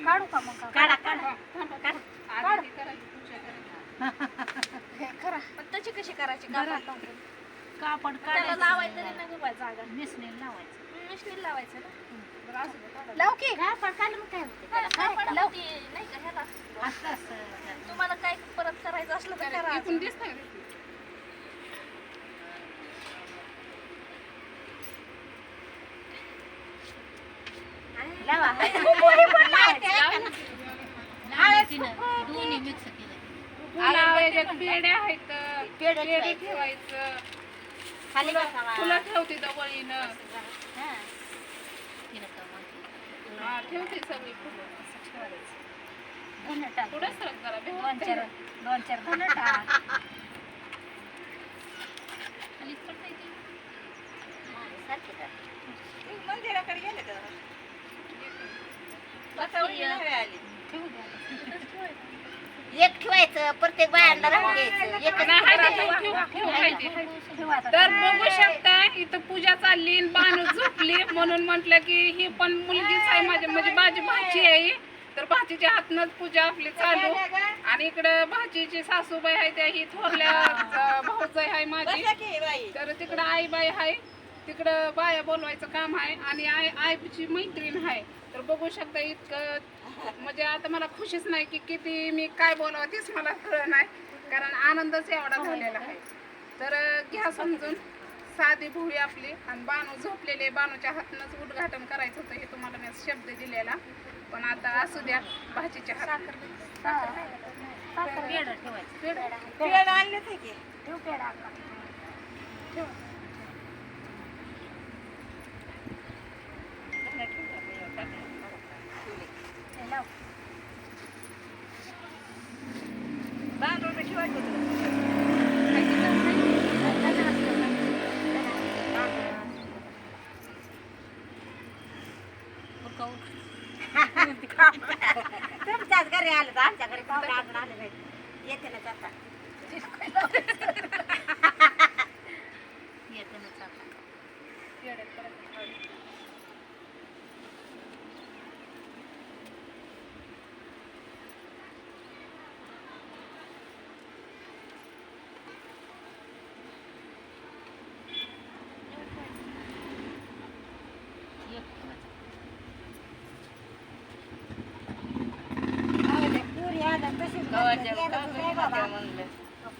काढू का मग काढा काढा आरती करायची, पूजा करायची. हे खरं पण त्याची कशी करायची कापड त्याला लावायचं तरी नाही गं बाई जागा मिसनीला लावायचं मिशनीला लावायचं ना बरं, असू दे, काढा. लाव की कापड काढलं मग काय होते त्याला काय काय लावती नाही का ह्याला असं असं तुम्हाला काय परत करायचं असलं तर करा इकडून दिसतंय का ते? लावा दोन्ही मिक्स केलं लावायच्यात पेढे आहेत, पेढे पेढे ठेवायचं, खाली फुलं ठेवते दवळीनं. हा तिला का म्हणते हा, ठेवते सगळी फुलं. धन टाक पुढे सरक जरा, बे. दोन चार धन टाक खाली पटायची. सारखी टाक मंदिराकडे गेले का एक ठेवायचं प्रत्येक बायांना राहून द्यायचं एकच नाही, हाय ते ठेवायचं. ठेव, हाय ते. तर बघू शकता इथं पूजा चालली आणि बानू झोपली म्हणून म्हटलं की ही पण मुलगीच आहे माझी, म्हणजे माझी भाची आहे. तर भाचीच्या हातनच पूजा आपली चालू. आणि इकडं भाचीची सासूबाई आहे त्या ही थोरल्या भाऊजाई आहे माझी. बसा की बाई. तर तिकडं आईबाई आहे, तिकडं बाया बोलवायचं काम आहे आणि आईची मैत्रीण आहे. तर बघू शकता इतकं म्हणजे आता मला खुशीच नाही की किती मी काय बोलावं तेच मला कळलं नाही, कारण आनंदच एवढा झालेला आहे. तर घ्या समजून साधी भोळी आपली आणि बानू झोपलेले, बानूच्या हातनंच उद्घाटन करायचं होतं हे तुम्हाला मी शब्द दिलेला. पण आता असू द्या भाजीच्या हात पेढं ठेवायचं पेढे आणले ते की ठेव पेढा ठेव लाव बांधून बी ठेवायचं होतं. तुमच्याच घरी आलं तर आमच्या घरी पाहुणे अजून आले नाही येते ना जाता येते ना चालतं पुरी आल्या तशीच गावाच्या बसल्या. येतच नाही बाबा. म्हणलं.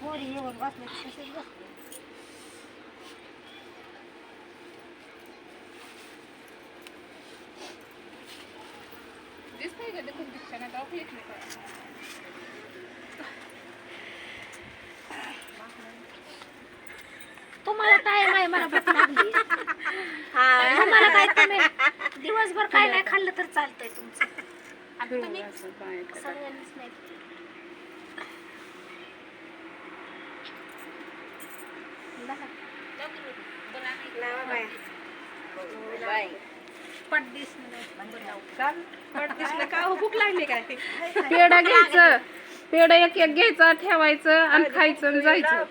पुरी येऊन बसले तशीच बसले. दिसतंय का देखून दिसतं नाही तर भेटले काय. तुम्हाला टाइम आहे मला भूक लागली तुम्हाला काय तुम्ही दिवसभर काय नाही खाल्लं तर चालतंय तुमचं आणि तुम्ही असं बाहेर सगळ्यांनीच नाही लावा बाया. बाई. पडदिस पट दिसलं का हो, भूक लागली काय पेढा घ्यायचं, पेढा एक एक घ्यायचा, ठेवायचं आणि खायचं आणि जायचं.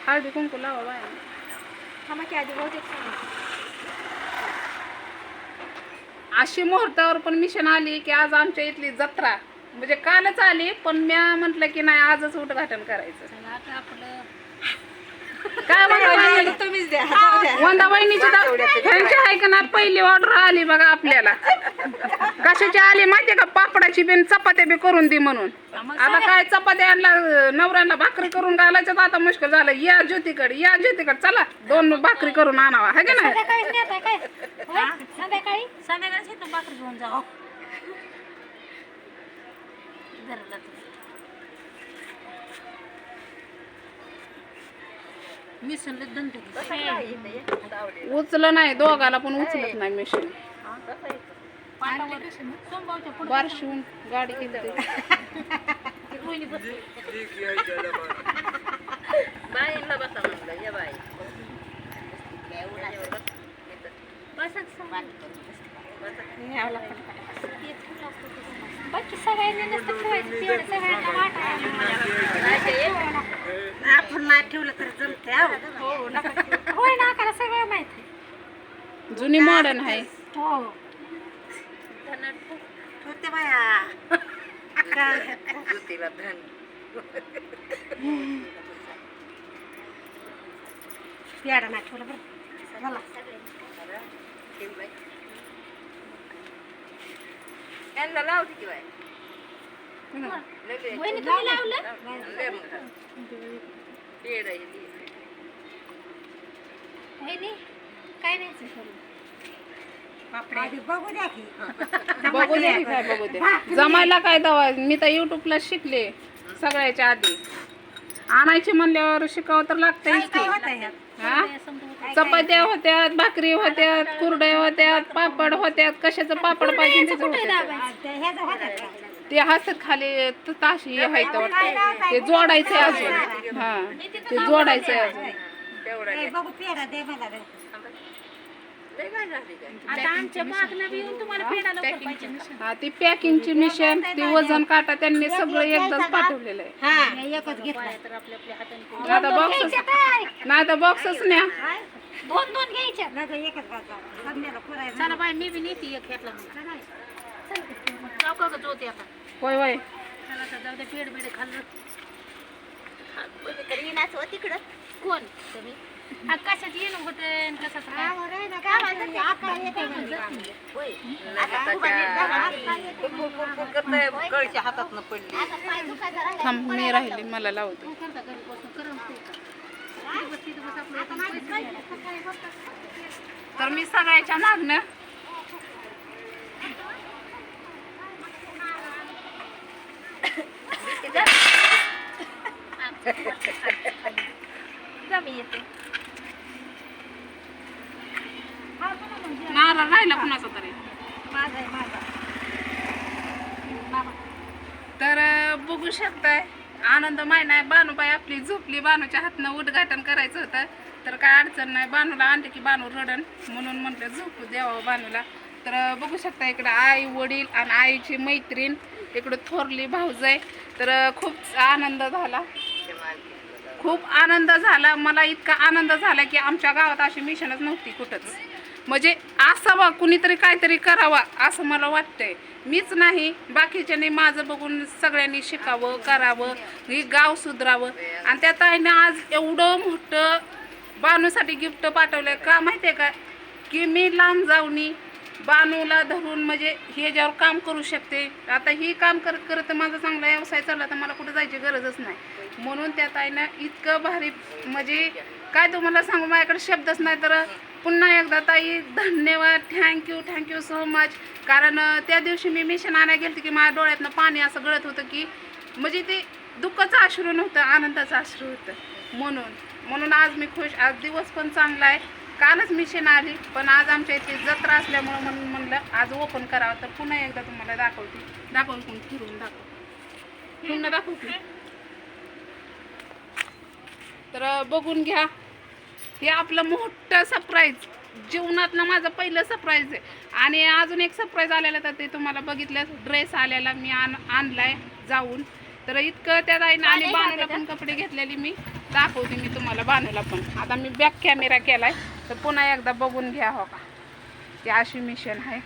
हळदी कुंकू लावा बाया. थांबा की आधी बहुतेक अशी मुहूर्तावर पण मिशन आली की आज आमच्या इथली जत्रा म्हणजे कालच आली, पण मी म्हटलं की नाही आजच उद्घाटन करायचं. चला आता आपलं काय म्हणता तुम्हीच द्या वंदा वहिनीची ह्यांची आहे का ना पहिली ऑर्डर आली बघा आपल्याला. कशाची आली माहितीये का? पापडाची बिन चपात्या बी करून दे म्हणून. आता काय चपात्या आणला नवऱ्यांना भाकरी करून घालायचं तर आता मुश्किल झालं. या ज्योतीकडे, या ज्योतीकडे, चला 2 भाकरी करून आणावा है का नाही? संध्याकाळी नेत आहे काय होय? संध्याकाळी संध्याकाळी इथं भाकरी घेऊन जाऊ घराला मिसनले धंदे उचलं नाही, दोघाला पण उचलत नाही मिशन. सोमगावच्या पुढे बारशिवून गाडी केली रोहिणी बसली बाईंना बसा म्हणलं या बाई बसच संभाळ बाकी सगळ्यांनी नसतं ठेवायचं तेवढं सगळ्यांना वाटायला आपण नाही ठेवलं तर जमते होय ना आकाला सगळं माहिती जुनी मॉडर्न आहे. हो होते बाया जुतीला धन पेढा नाही ठेवला बरं झाला त्यांना लावते की बाय वहिनी तुम्ही लावलं वहिनी काय नाही आधी बघू द्या की बघू दे की काय बघू दे जमायला काय दवा मी तर युट्यूबला शिकले सगळ्याच्या आधी आणायची म्हणल्यावर शिकावं तर लागतंच की हा चपात्या होत्यात भाकरी होत्यात कुरड्या होत्यात पापड होत्यात कशाचं पापड पाहिजे त्याचं होतं. ते हसत खाली ताशी व्हायचं वाटतं ते जोडायचंय अजून हा ते जोडायचंय अजून बघू पेढा दे मला दे. आता आमच्या मागणं बी येऊन तुम्हाला पेढा लवकर पाहिजे का? हा ती पॅकिंगची मिशन ती वजन काटा त्यांनी सगळं एकदाच पाठवलेलं आहे हा एकच घेतला तर आपल्या आपल्या हाताने आता बॉक्सच नाही तर बॉक्सच न्या दोन दोन घ्यायच्या नाही एकच घालतो संध्याला पुरायचं चला बाय मी बी नेते एक घेतला जाऊ का जोते आता होय होय चला तर जाऊ दे पेड बिड खाल्लं तिकडं कोण तुम्ही कशात येणं होतं कशात काय कळच्या हातात न पडली थांब मी राहिली मला लावतो करता घरी बसून करम तिथं बस आपलं तर मी सगळ्याच्या मागणं कमी येते नारळ राहिला कुणाचा तरी तर बघू शकताय आनंद महिना आहे बानूबाई आपली झोपली बानूच्या हातनं उद्घाटन करायचं होतं तर काय अडचण नाही बानूला आणते की बानू रडन म्हणून म्हटलं झोपू द्यावं बानूला तर बघू शकता इकडं आई वडील आणि आईची मैत्रीण इकडं थोरली भाऊजाई तर खूप आनंद झाला खूप आनंद झाला मला इतका आनंद झाला की आमच्या गावात अशी मिशनच नव्हती कुठंच म्हणजे असावा कुणीतरी काहीतरी करावा असं मला वाटतंय मीच नाही बाकीच्यांनी माझं बघून सगळ्यांनी शिकावं करावं हे गाव सुधरावं आणि त्या ताईनं आज एवढं मोठं बानूसाठी गिफ्ट पाठवलं का माहिती आहे का की मी लांब जाऊनी बानूला धरून म्हणजे हे ज्यावर काम करू शकते आता ही काम करत करत माझा चांगला व्यवसाय चालला तर मला कुठं जायची गरजच नाही म्हणून त्या ताईनं इतकं भारी म्हणजे काय तुम्हाला सांगू माझ्याकडे शब्दच नाही तर पुन्हा एकदा ताई धन्यवाद थँक्यू सो मच कारण त्या दिवशी मी मिशन आणायला गेलते की माझ्या डोळ्यातनं पाणी असं गळत होतं की म्हणजे ते दुःखाचं अश्रू नव्हतं आनंदाचं अश्रू होतं म्हणून आज मी खुश आज दिवस पण चांगला आहे कालच मिशन आली पण आज आमच्या इथे जत्रा असल्यामुळं म्हणून म्हणलं आज ओपन करावं तर पुन्हा एकदा तुम्हाला दाखवून फिरून पुन्हा दाखवते तर बघून घ्या हे आपलं मोठं सरप्राईज जीवनातलं माझं पहिलं सरप्राईज आहे आणि अजून एक सरप्राईज आलेला तर ते तुम्हाला बघितलं ड्रेस आलेला मी आणलाय जाऊन तर इतकं त्या ताईनं आणि बानूला पण कपडे घेतलेले मी दाखवते मी तुम्हाला बानूला पण आता मी बॅक कॅमेरा केलाय तर पुन्हा एकदा बघून घ्या हो का ते अशी मिशन आहे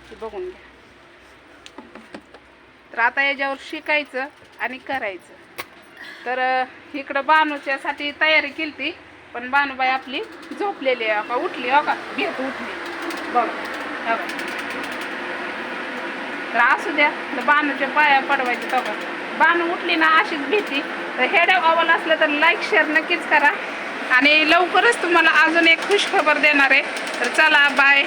ते बघून घ्या तर आता याच्यावर शिकायचं आणि करायचं तर इकडं बानूच्यासाठी तयारी केली पण बानूबाई आपली झोपलेली आहे का उठली हो का भेट उठली बघ तर असू द्या तर बानूच्या पाया पडवायचे तो बानू उठली ना अशीच भीती तर हे आवडलं असलं तर लाईक शेअर नक्कीच करा आणि लवकरच तुम्हाला अजून एक खुश खबर देणार आहे तर चला बाय